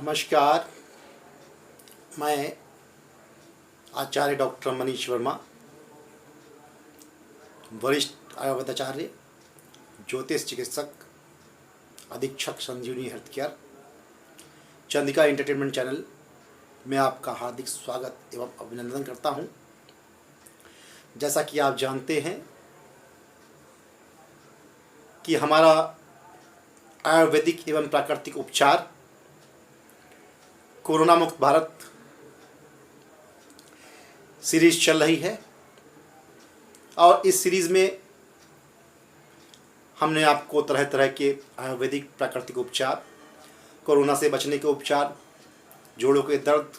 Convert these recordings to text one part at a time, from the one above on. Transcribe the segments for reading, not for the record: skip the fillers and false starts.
नमस्कार। मैं आचार्य डॉक्टर मनीष वर्मा, वरिष्ठ आयुर्वेदाचार्य, ज्योतिष चिकित्सक, अधीक्षक Sanjivani health care, Chandika entertainment channel में आपका हार्दिक स्वागत एवं अभिनंदन करता हूं। जैसा कि आप जानते हैं कि हमारा आयुर्वेदिक एवं प्राकृतिक उपचार कोरोना मुक्त भारत सीरीज चल रही है और इस सीरीज़ में हमने आपको तरह तरह के आयुर्वेदिक प्राकृतिक उपचार, कोरोना से बचने के उपचार, जोड़ों के दर्द,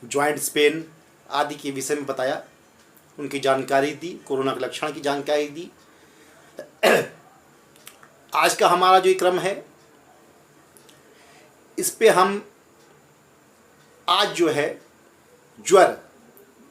जॉइंट्स पेन आदि के विषय में बताया, उनकी जानकारी दी, कोरोना के लक्षण की जानकारी दी। आज का हमारा जो क्रम है, इस पे हम आज जो है ज्वर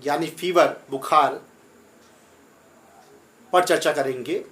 यानी फीवर, बुखार पर चर्चा करेंगे।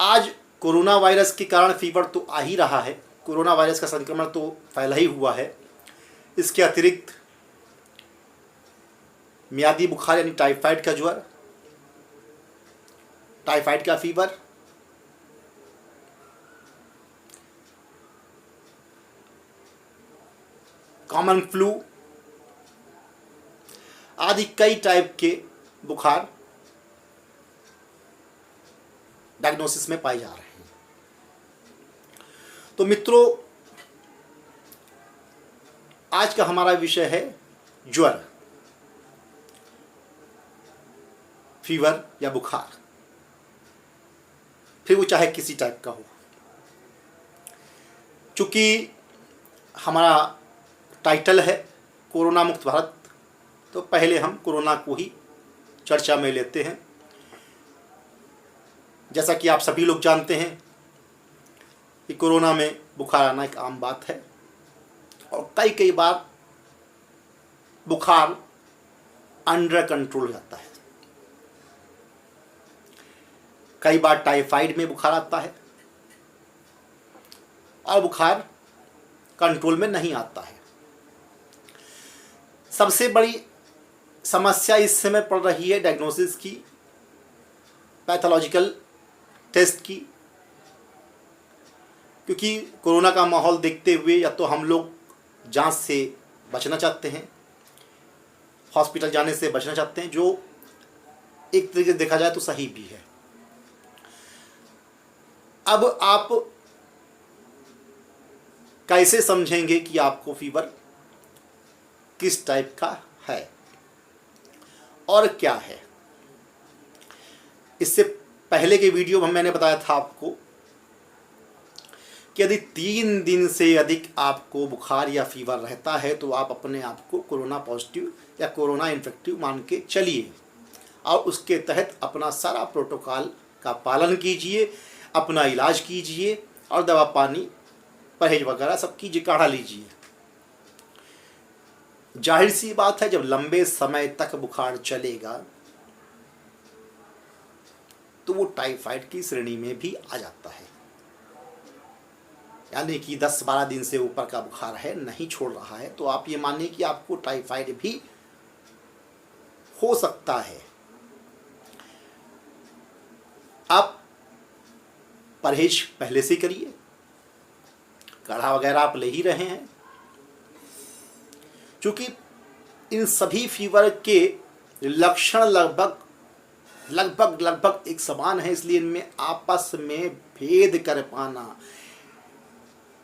आज कोरोना वायरस के कारण फीवर तो आ ही रहा है, कोरोना वायरस का संक्रमण तो फैला ही हुआ है। इसके अतिरिक्त मियादी बुखार यानी टाइफाइड का ज्वर, टाइफाइड का फीवर, कॉमन फ्लू आदि कई टाइप के बुखार डायग्नोसिस में पाए जा रहे हैं। तो मित्रों, आज का हमारा विषय है ज्वर, फीवर या बुखार, फिर वो चाहे किसी टाइप का हो। चूंकि हमारा टाइटल है कोरोना मुक्त भारत, तो पहले हम कोरोना को ही चर्चा में लेते हैं। जैसा कि आप सभी लोग जानते हैं कि कोरोना में बुखार आना एक आम बात है और कई बार बुखार अंडर कंट्रोल जाता है। कई बार टाइफाइड में बुखार आता है और बुखार कंट्रोल में नहीं आता है। सबसे बड़ी समस्या इस समय पड़ रही है डायग्नोसिस की, पैथोलॉजिकल टेस्ट की, क्योंकि कोरोना का माहौल देखते हुए या तो हम लोग जांच से बचना चाहते हैं, हॉस्पिटल जाने से बचना चाहते हैं, जो एक तरीके से देखा जाए तो सही भी है। अब आप कैसे समझेंगे कि आपको फीवर किस टाइप का है और क्या है? इससे पहले के वीडियो में मैंने बताया था आपको कि यदि 3 दिन से अधिक आपको बुखार या फीवर रहता है तो आप अपने आप को कोरोना पॉजिटिव या कोरोना इन्फेक्टिव मान के चलिए और उसके तहत अपना सारा प्रोटोकॉल का पालन कीजिए, अपना इलाज कीजिए और दवा पानी परहेज वगैरह सब कीजिए, काढ़ा लीजिए। जाहिर सी बात है, जब लंबे समय तक बुखार चलेगा तो वो टाइफाइड की श्रेणी में भी आ जाता है। यानी कि 10-12 दिन से ऊपर का बुखार है, नहीं छोड़ रहा है, तो आप ये मानिए कि आपको टाइफाइड भी हो सकता है। आप परहेज पहले से करिए, काढ़ा वगैरह आप ले ही रहे हैं। क्योंकि इन सभी फीवर के लक्षण लगभग एक समान है, इसलिए इनमें आपस में भेद कर पाना,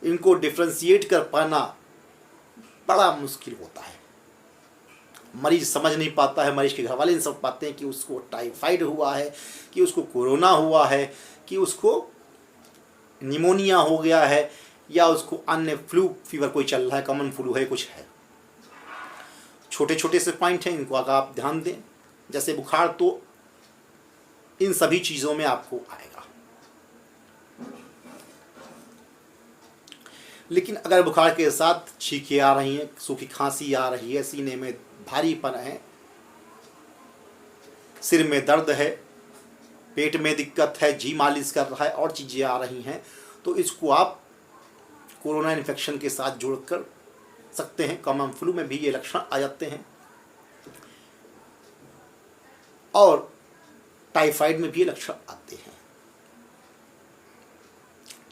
इनको डिफ्रेंशिएट कर पाना बड़ा मुश्किल होता है। मरीज समझ नहीं पाता है, मरीज के घर वाले नहीं समझ पाते हैं कि उसको टाइफाइड हुआ है, कि उसको कोरोना हुआ है, कि उसको निमोनिया हो गया है, या उसको अन्य फ्लू फीवर कोई चल रहा है, कॉमन फ्लू है, कुछ है। छोटे छोटे से पॉइंट हैं, इनको अगर आप ध्यान दें। जैसे बुखार तो इन सभी चीज़ों में आपको आएगा, लेकिन अगर बुखार के साथ छींकें आ रही हैं, सूखी खांसी आ रही है, सीने में भारीपन है, सिर में दर्द है, पेट में दिक्कत है, जी मालिश कर रहा है और चीज़ें आ रही हैं, तो इसको आप कोरोना इन्फेक्शन के साथ जोड़ कर सकते हैं। कॉमन फ्लू में भी ये लक्षण आ जाते हैं और टाइफाइड में भी ये लक्षण आते हैं।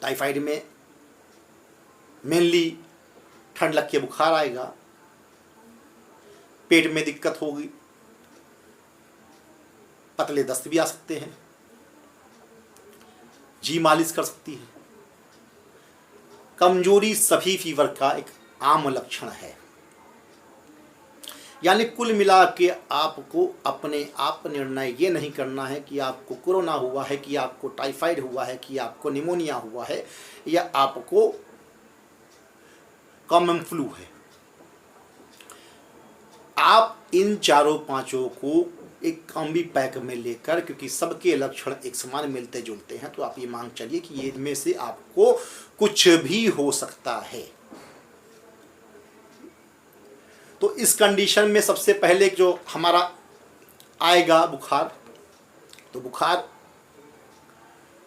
टाइफाइड में मेनली ठंड लग के बुखार आएगा, पेट में दिक्कत होगी, पतले दस्त भी आ सकते हैं, जी मालिश कर सकती है। कमजोरी सभी फीवर का एक आम लक्षण है। यानी कुल मिला के आपको अपने आप निर्णय ये नहीं करना है कि आपको कोरोना हुआ है, कि आपको टाइफाइड हुआ है, कि आपको निमोनिया हुआ है, या आपको कॉमन फ्लू है। आप इन चारों पांचों को एक कॉम्बी पैक में लेकर, क्योंकि सबके लक्षण एक समान मिलते जुलते हैं, तो आप ये मान चलिए कि ये इनमें से आपको कुछ भी हो सकता है। तो इस कंडीशन में सबसे पहले जो हमारा आएगा बुखार, तो बुखार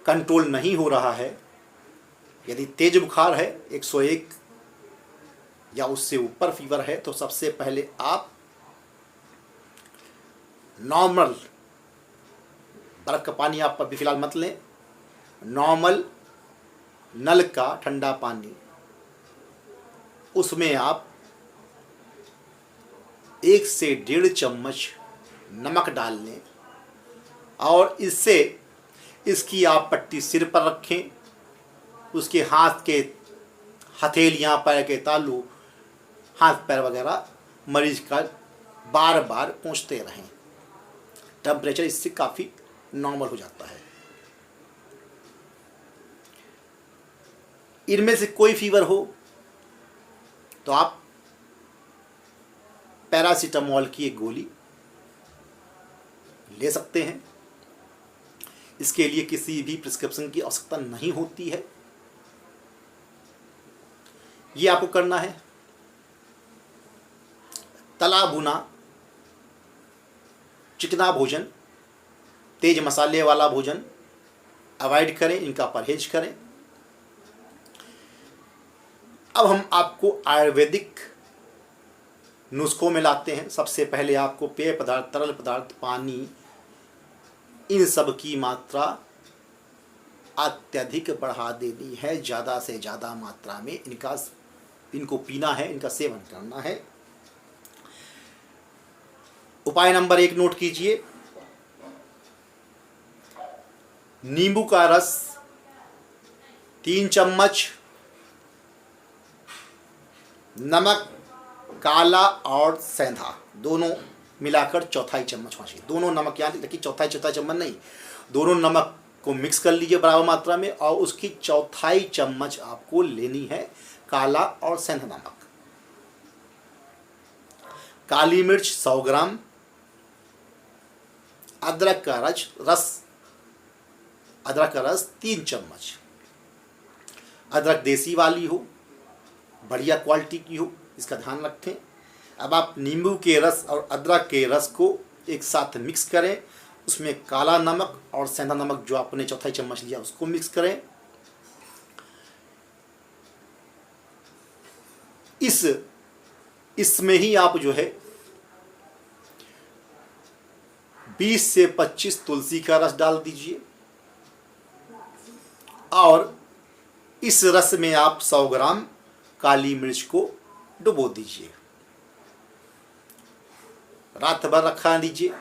कंट्रोल नहीं हो रहा है। यदि तेज बुखार है, 101 या उससे ऊपर फीवर है, तो सबसे पहले आप नॉर्मल बर्फ का पानी आप अभी फिलहाल मत लें, नॉर्मल नल का ठंडा पानी, उसमें आप 1 से 1.5 चम्मच नमक डाल लें और इसकी आप पट्टी सिर पर रखें। उसके हाथ के हथेलियाँ, पैर के तालू, हाथ पैर वगैरह मरीज का बार बार पोंछते रहें। टेम्परेचर इससे काफ़ी नॉर्मल हो जाता है। इनमें से कोई फीवर हो तो आप पैरासीटामोल की एक गोली ले सकते हैं। इसके लिए किसी भी प्रिस्क्रिप्शन की आवश्यकता नहीं होती है। ये आपको करना है। तला भुना चिकना भोजन, तेज मसाले वाला भोजन अवॉइड करें, इनका परहेज करें। अब हम आपको आयुर्वेदिक नुस्खों में लाते हैं। सबसे पहले आपको पेय पदार्थ, तरल पदार्थ, पानी, इन सब की मात्रा अत्यधिक बढ़ा देनी है। ज़्यादा से ज़्यादा मात्रा में इनको पीना है, इनका सेवन करना है। उपाय नंबर 1 नोट कीजिए। नींबू का रस 3 चम्मच, नमक काला और सेंधा दोनों मिलाकर 1/4 चम्मच होना चाहिए। दोनों नमक, यहाँ देखिए 1/4 चम्मच नहीं, दोनों नमक को मिक्स कर लीजिए बराबर मात्रा में और उसकी 1/4 चम्मच आपको लेनी है काला और सेंधा नमक। काली मिर्च 100 ग्राम, अदरक का रस 3 चम्मच। अदरक देसी वाली हो, बढ़िया क्वालिटी की हो, इसका ध्यान रखें। अब आप नींबू के रस और अदरक के रस को एक साथ मिक्स करें। उसमें काला नमक और सेंधा नमक जो आपने 1/4 चम्मच लिया उसको मिक्स करें। इसमें ही आप जो है 20 से 25 तुलसी का रस डाल दीजिए और इस रस में आप 100 ग्राम काली मिर्च को डुबो दीजिए। रात भर रखा दीजिए।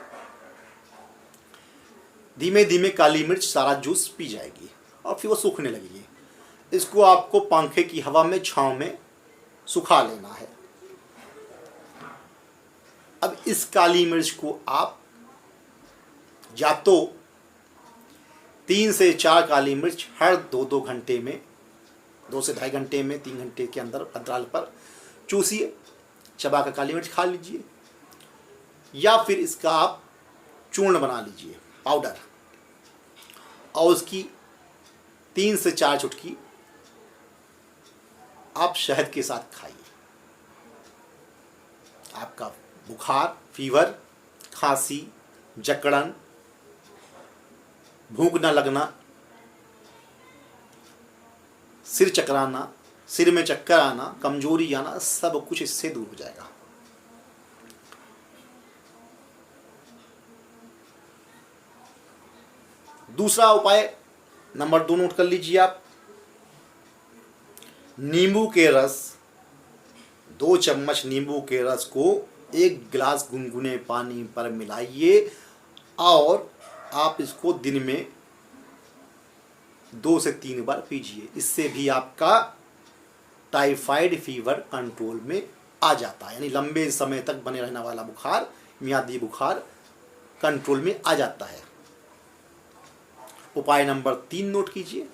धीमे धीमे काली मिर्च सारा जूस पी जाएगी और फिर वो सूखने लगेगी। इसको आपको पंखे की हवा में, छांव में सुखा लेना है। अब इस काली मिर्च को आप या तो 3 से 4 काली मिर्च हर 2-2 घंटे में, 2 से 2.5 घंटे में, 3 घंटे के अंदर अंतराल पर चूसिए, चबा कर काली मिर्च खा लीजिए। या फिर इसका आप चूर्ण बना लीजिए, पाउडर, और उसकी 3 से 4 चुटकी आप शहद के साथ खाइए। आपका बुखार, फीवर, खांसी, जकड़न, भूख न लगना, सिर चकराना सिर में चक्कर आना, कमजोरी आना, सब कुछ इससे दूर हो जाएगा। दूसरा उपाय नंबर 2 नोट कर लीजिए आप। नींबू के रस, 2 चम्मच नींबू के रस को 1 गिलास गुनगुने पानी पर मिलाइए और आप इसको दिन में 2 से 3 बार पीजिए। इससे भी आपका टाइफाइड फीवर कंट्रोल में आ जाता है, यानी लंबे समय तक बने रहने वाला बुखार, मियादी बुखार कंट्रोल में आ जाता है। उपाय नंबर 3 नोट कीजिए।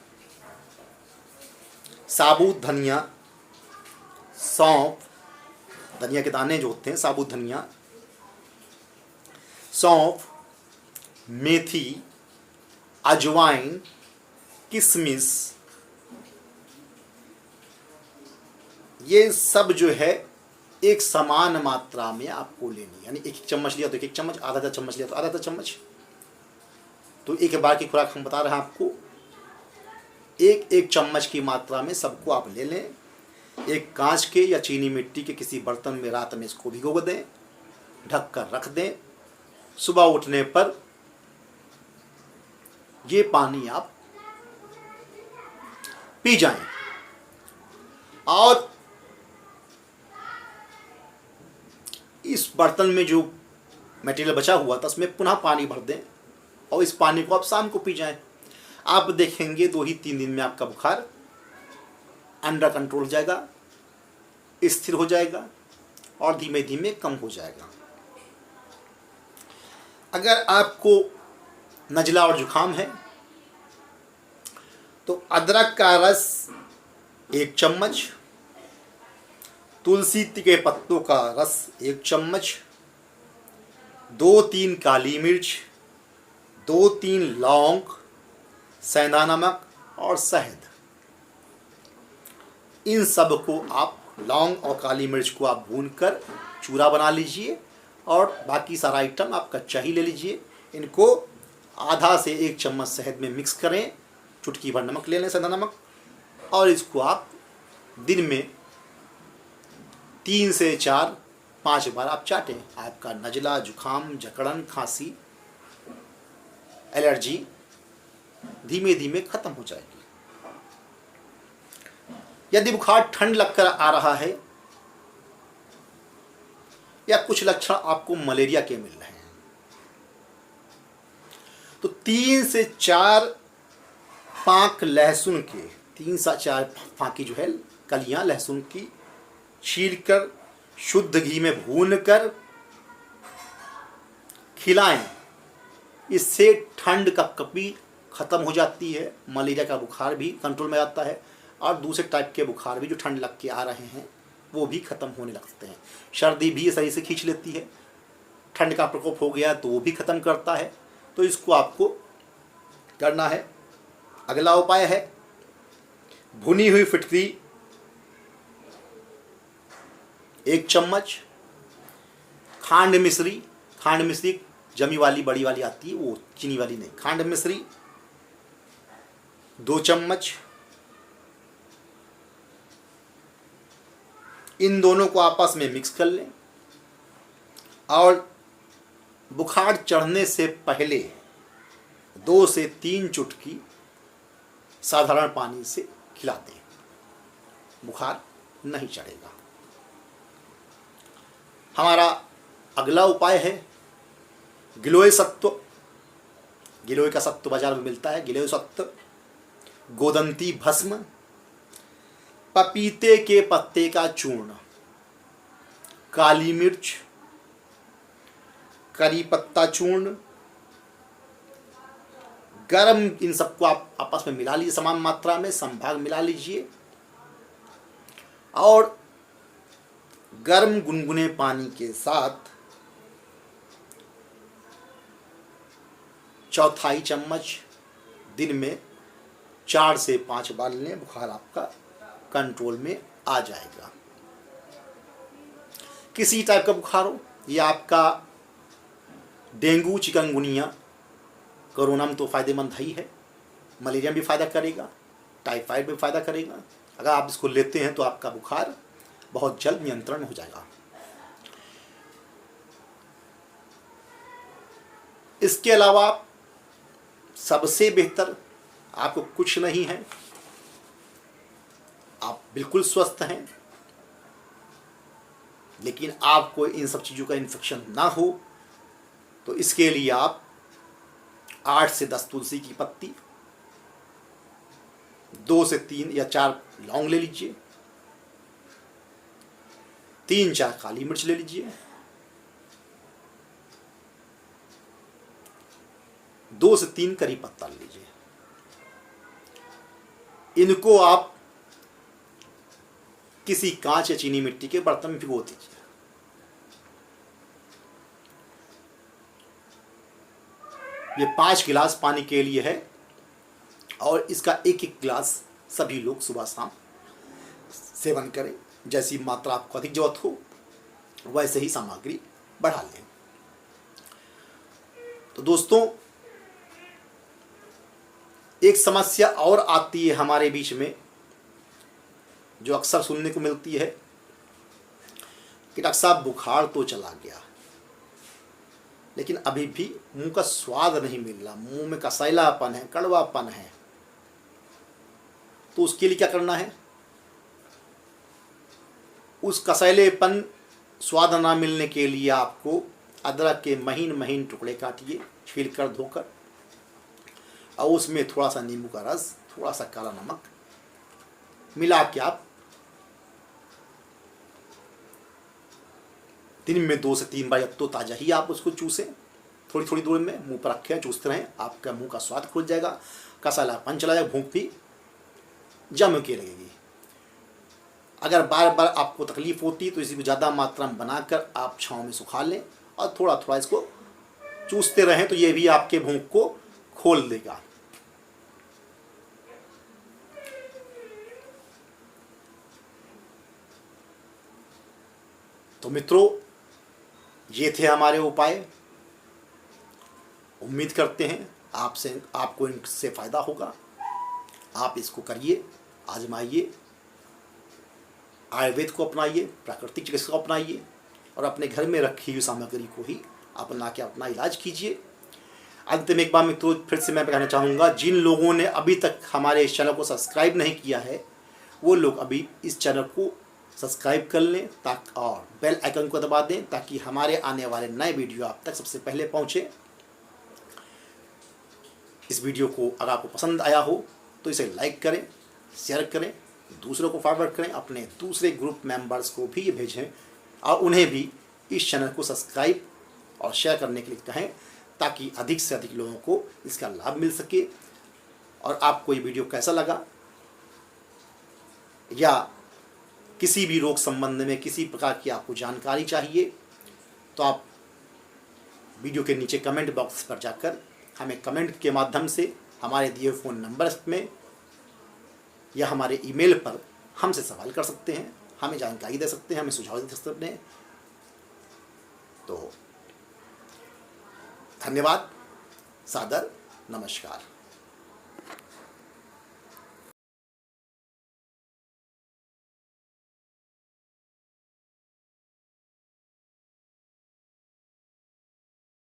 साबुत धनिया, सौंफ, धनिया के दाने जो होते हैं, साबुत धनिया, सौंफ, मेथी, अजवाइन, किशमिश, ये सब जो है एक समान मात्रा में आपको लेनी, यानी 1 चम्मच लिया तो 1 चम्मच, आधा चम्मच लिया तो आधा चम्मच। तो एक बार की खुराक हम बता रहे हैं आपको, 1 चम्मच की मात्रा में सबको आप ले लें। एक कांच के या चीनी मिट्टी के किसी बर्तन में रात में इसको भिगो दें, ढक कर रख दें। सुबह उठने पर ये पानी आप पी जाएं और इस बर्तन में जो मटेरियल बचा हुआ था उसमें पुनः पानी भर दें और इस पानी को आप शाम को पी जाएं। आप देखेंगे 2 ही 3 दिन में आपका बुखार अंडर कंट्रोल हो जाएगा, स्थिर हो जाएगा और धीमे धीमे कम हो जाएगा। अगर आपको नज़ला और जुखाम है तो अदरक का रस 1 चम्मच, तुलसी के पत्तों का रस 1 चम्मच, 2-3 काली मिर्च, 2-3 लौंग, सेंधा नमक और शहद, इन सब को आप, लौंग और काली मिर्च को आप भूनकर चूरा बना लीजिए और बाकी सारा आइटम आप कच्चा ही ले लीजिए। इनको आधा से 1 चम्मच शहद में मिक्स करें, चुटकी भर नमक ले लें, सेंधा नमक, और इसको आप दिन में 3 से 4-5 बार आप चाटें। आपका नज़ला, जुखाम, जकड़न, खांसी, एलर्जी धीमे धीमे खत्म हो जाएगी। यदि बुखार ठंड लगकर आ रहा है या कुछ लक्षण आपको मलेरिया के मिल रहे हैं तो 3 से 4 पांक लहसुन के, 3 से 4 फांकी जो है कलियां लहसुन की छीलकर शुद्ध घी में भूनकर खिलाएं। इससे ठंड कपकपी खत्म हो जाती है, मलेरिया का बुखार भी कंट्रोल में आता है और दूसरे टाइप के बुखार भी जो ठंड लग के आ रहे हैं वो भी खत्म होने लगते हैं। सर्दी भी सही से खींच लेती है, ठंड का प्रकोप हो गया तो वो भी खत्म करता है। तो इसको आपको करना है। अगला उपाय है भुनी हुई फिटकरी 1 चम्मच, खांड मिश्री जमी वाली बड़ी वाली आती है, वो चीनी वाली नहीं, खांड मिश्री 2 चम्मच। इन दोनों को आपस में मिक्स कर लें और बुखार चढ़ने से पहले 2 से 3 चुटकी साधारण पानी से खिला दें, बुखार नहीं चढ़ेगा। हमारा अगला उपाय है गिलोय सत्व। गिलोय का सत्व बाजार में मिलता है। गिलोय सत्व, गोदंती भस्म, पपीते के पत्ते का चूर्ण, काली मिर्च, करी पत्ता चूर्ण, गरम, इन सबको आप आपस में मिला लीजिए, समान मात्रा में समभाग मिला लीजिए और गर्म गुनगुने पानी के साथ 1/4 चम्मच दिन में 4 से 5 बार लें, बुखार आपका कंट्रोल में आ जाएगा। किसी टाइप का बुखार हो या आपका डेंगू, चिकनगुनिया, कोरोना में तो फ़ायदेमंद ही है, मलेरिया भी फ़ायदा करेगा, टाइफाइड भी फ़ायदा करेगा अगर आप इसको लेते हैं तो आपका बुखार बहुत जल्द नियंत्रण में हो जाएगा। इसके अलावा सबसे बेहतर आपको कुछ नहीं है, आप बिल्कुल स्वस्थ हैं, लेकिन आपको इन सब चीज़ों का इन्फेक्शन ना हो तो इसके लिए आप 8 से 10 तुलसी की पत्ती, 2 से 3 या 4 लौंग ले लीजिए, 3-4 काली मिर्च ले लीजिए, 2 से 3 करी पत्ता ले लीजिए। इनको आप किसी कांच या चीनी मिट्टी के बर्तन में भिगो दीजिए। ये 5 गिलास पानी के लिए है और इसका 1-1 गिलास सभी लोग सुबह शाम सेवन करें। जैसी मात्रा आपको अधिक जरूरत हो वैसे ही सामग्री बढ़ा लें। तो दोस्तों, एक समस्या और आती है हमारे बीच में जो अक्सर सुनने को मिलती है कि डॉक्टर साहब बुखार तो चला गया लेकिन अभी भी मुंह का स्वाद नहीं मिल रहा, मुंह में कसैलापन है, कड़वापन है। तो उसके लिए क्या करना है? उस कसैलेपन स्वाद ना मिलने के लिए आपको अदरक के महीन महीन टुकड़े काटिए, छील कर धोकर, और उसमें थोड़ा सा नींबू का रस, थोड़ा सा काला नमक मिला के आप दिन में 2 से 3 बार, अब तो ताज़ा ही आप उसको चूसें, थोड़ी थोड़ी देर में मुंह पर रखें, चूसते रहें, आपका मुंह का स्वाद खुल जाएगा, कसैलापन चला जाएगा, भूख भी जम के लगेगी। अगर बार बार आपको तकलीफ होती तो इसी को ज़्यादा मात्रा में बनाकर आप छाँव में सुखा लें और थोड़ा थोड़ा इसको चूसते रहें, तो ये भी आपके भूख को खोल देगा। तो मित्रों, ये थे हमारे उपाय। उम्मीद करते हैं आपको इनसे फ़ायदा होगा। आप इसको करिए, आजमाइए, आयुर्वेद को अपनाइए, प्राकृतिक चिकित्सा को अपनाइए और अपने घर में रखी हुई सामग्री को ही अपना के अपना इलाज कीजिए। अंत में एक बार मित्रों फिर से मैं कहना चाहूँगा, जिन लोगों ने अभी तक हमारे इस चैनल को सब्सक्राइब नहीं किया है वो लोग अभी इस चैनल को सब्सक्राइब कर लें और बेल आइकन को दबा दें ताकि हमारे आने वाले नए वीडियो आप तक सबसे पहले पहुँचे। इस वीडियो को अगर आपको पसंद आया हो तो इसे लाइक करें, शेयर करें, दूसरों को फॉरवर्ड करें, अपने दूसरे ग्रुप मेंबर्स को भी ये भेजें और उन्हें भी इस चैनल को सब्सक्राइब और शेयर करने के लिए कहें ताकि अधिक से अधिक लोगों को इसका लाभ मिल सके। और आपको ये वीडियो कैसा लगा या किसी भी रोग संबंध में किसी प्रकार की आपको जानकारी चाहिए तो आप वीडियो के नीचे कमेंट बॉक्स पर जाकर हमें कमेंट के माध्यम से हमारे दिए फ़ोन नंबर में या हमारे ईमेल पर हमसे सवाल कर सकते हैं, हमें जानकारी दे सकते हैं, हमें सुझाव दे सकते हैं। तो धन्यवाद, सादर नमस्कार।